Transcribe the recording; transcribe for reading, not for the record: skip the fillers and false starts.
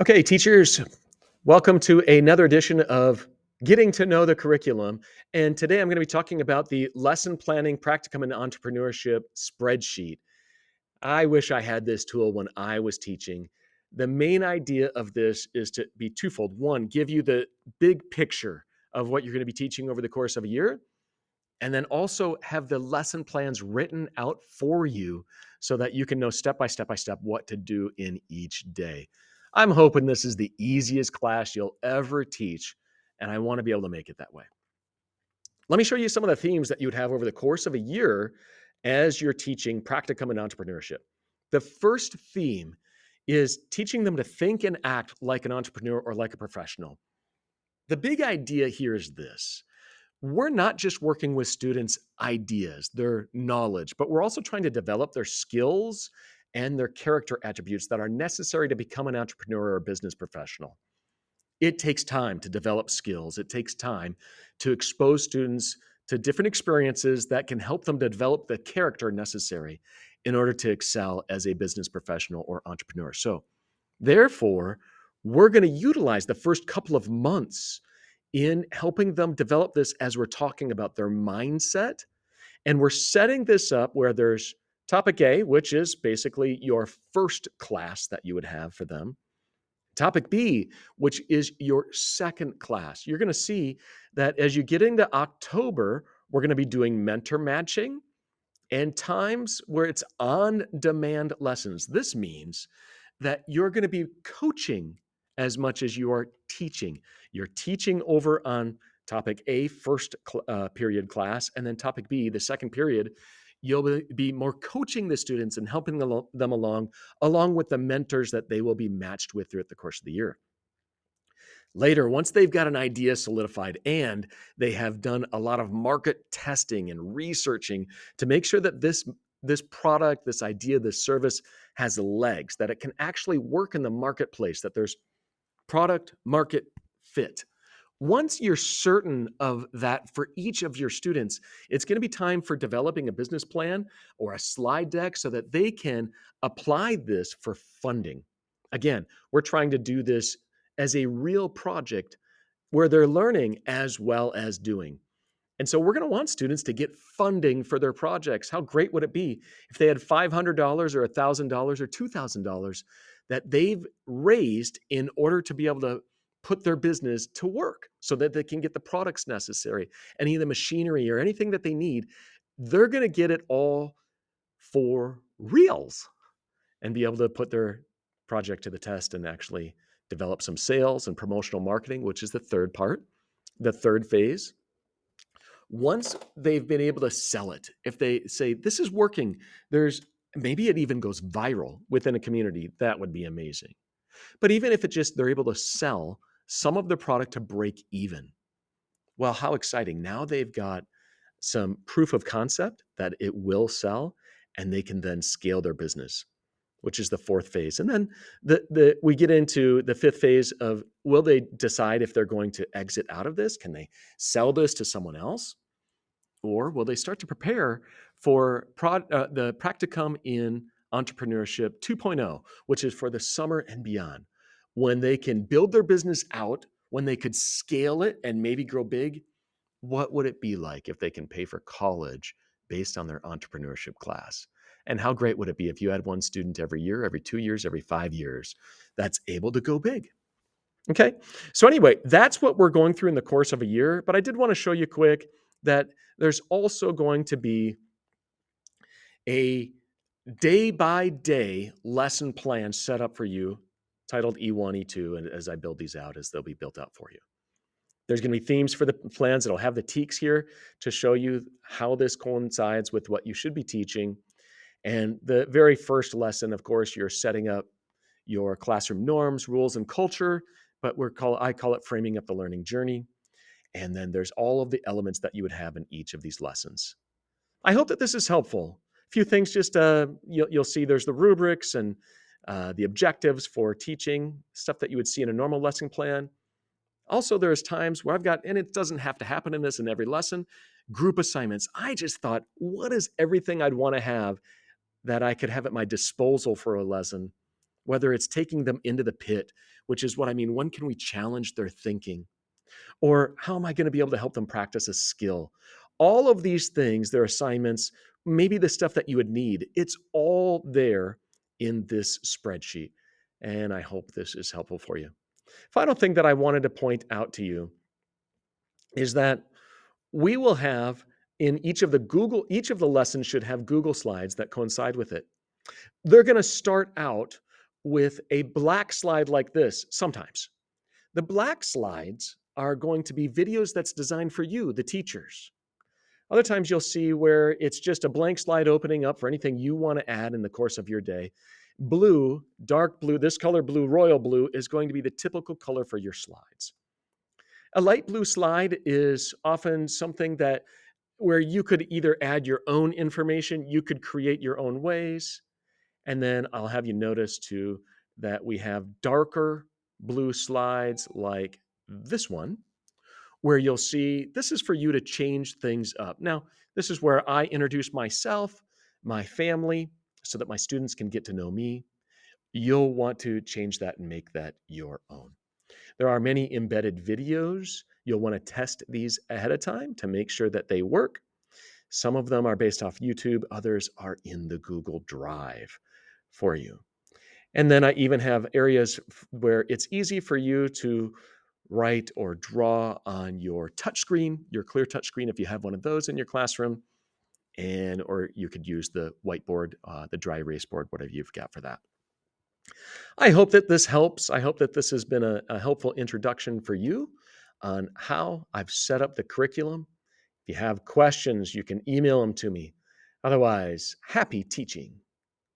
Okay, teachers, welcome to another edition of Getting to Know the Curriculum. And today I'm going to be talking about the lesson planning practicum in entrepreneurship spreadsheet. I wish I had this tool when I was teaching. The main idea of this is to be twofold. One, give you the big picture of what you're going to be teaching over the course of a year, and then also have the lesson plans written out for you so that you can know step by step what to do in each day. I'm hoping this is the easiest class you'll ever teach, and I want to be able to make it that way. Let me show you some of the themes that you would have over the course of a year as you're teaching practicum and entrepreneurship. The first theme is teaching them to think and act like an entrepreneur or like a professional. The big idea here is this: we're not just working with students' ideas, their knowledge, but we're also trying to develop their skills and their character attributes that are necessary to become an entrepreneur or a business professional. It takes time to develop skills. It takes time to expose students to different experiences that can help them to develop the character necessary in order to excel as a business professional or entrepreneur. So, therefore, we're going to utilize the first couple of months in helping them develop this as we're talking about their mindset. And we're setting this up where there's topic A, which is basically your first class that you would have for them. Topic B, which is your second class. You're going to see that as you get into October, we're going to be doing mentor matching and times where it's on demand lessons. This means that you're going to be coaching as much as you are teaching. You're teaching over on topic A, first period class, and then topic B, the second period. You'll be more coaching the students and helping them along with the mentors that they will be matched with throughout the course of the year. Later, once they've got an idea solidified and they have done a lot of market testing and researching to make sure that this product, this idea, this service has legs, that it can actually work in the marketplace, that there's product market fit. Once you're certain of that for each of your students, it's going to be time for developing a business plan or a slide deck so that they can apply this for funding. Again, we're trying to do this as a real project where they're learning as well as doing. And so we're going to want students to get funding for their projects. How great would it be if they had $500 or $1,000 or $2,000 that they've raised in order to be able to put their business to work so that they can get the products necessary, any of the machinery or anything that they need? They're going to get it all for reals and be able to put their project to the test and actually develop some sales and promotional marketing, which is the third part, the third phase. Once they've been able to sell it, if they say this is working, there's maybe it even goes viral within a community, that would be amazing. But even if it just they're able to sell some of the product to break even, well, how exciting. Now they've got some proof of concept that it will sell, and they can then scale their business, which is the fourth phase. And then we get into the fifth phase of, will they decide if they're going to exit out of this? Can they sell this to someone else? Or will they start to prepare for the practicum in entrepreneurship 2.0, which is for the summer and beyond, when they can build their business out, when they could scale it and maybe grow big? What would it be like if they can pay for college based on their entrepreneurship class? And how great would it be if you had one student every year, every 2 years, every 5 years that's able to go big? Okay. So anyway, that's what we're going through in the course of a year. But I did want to show you quick that there's also going to be a day by day lesson plan set up for you titled E1, E2. And as I build these out, as they'll be built out for you. There's going to be themes for the plans. It'll have the teaks here to show you how this coincides with what you should be teaching. And the very first lesson, of course, you're setting up your classroom norms, rules, and culture, but I call it framing up the learning journey. And then there's all of the elements that you would have in each of these lessons. I hope that this is helpful. A few things just you'll see there's the rubrics and the objectives for teaching, stuff that you would see in a normal lesson plan. Also, there's times where I've got, and it doesn't have to happen in this in every lesson, group assignments. I just thought, what is everything I'd want to have that I could have at my disposal for a lesson, whether it's taking them into the pit which is what I mean. When can we challenge their thinking? Or how am I going to be able to help them practice a skill? All of these things, their assignments, maybe the stuff that you would need, it's all there in this spreadsheet. And I hope this is helpful for you. Final thing that I wanted to point out to you is that we will have in each of the lessons should have Google Slides that coincide with it. They're going to start out with a black slide like this sometimes. The black slides are going to be videos that's designed for you, the teachers. Other times you'll see where it's just a blank slide opening up for anything you want to add in the course of your day. Blue, dark blue, this color blue, royal blue, is going to be the typical color for your slides. A light blue slide is often something that where you could either add your own information, you could create your own ways, and then I'll have you notice too that we have darker blue slides like this one, where you'll see this is for you to change things up. Now, this is where I introduce myself, my family, so that my students can get to know me. You'll want to change that and make that your own. There are many embedded videos. You'll want to test these ahead of time to make sure that they work. Some of them are based off YouTube, others are in the Google Drive for you. And then I even have areas where it's easy for you to write or draw on your touchscreen, your clear touchscreen, if you have one of those in your classroom, and or you could use the whiteboard, the dry erase board, whatever you've got for that. I hope that this helps. I hope that this has been a helpful introduction for you on how I've set up the curriculum. If you have questions, you can email them to me. Otherwise, happy teaching.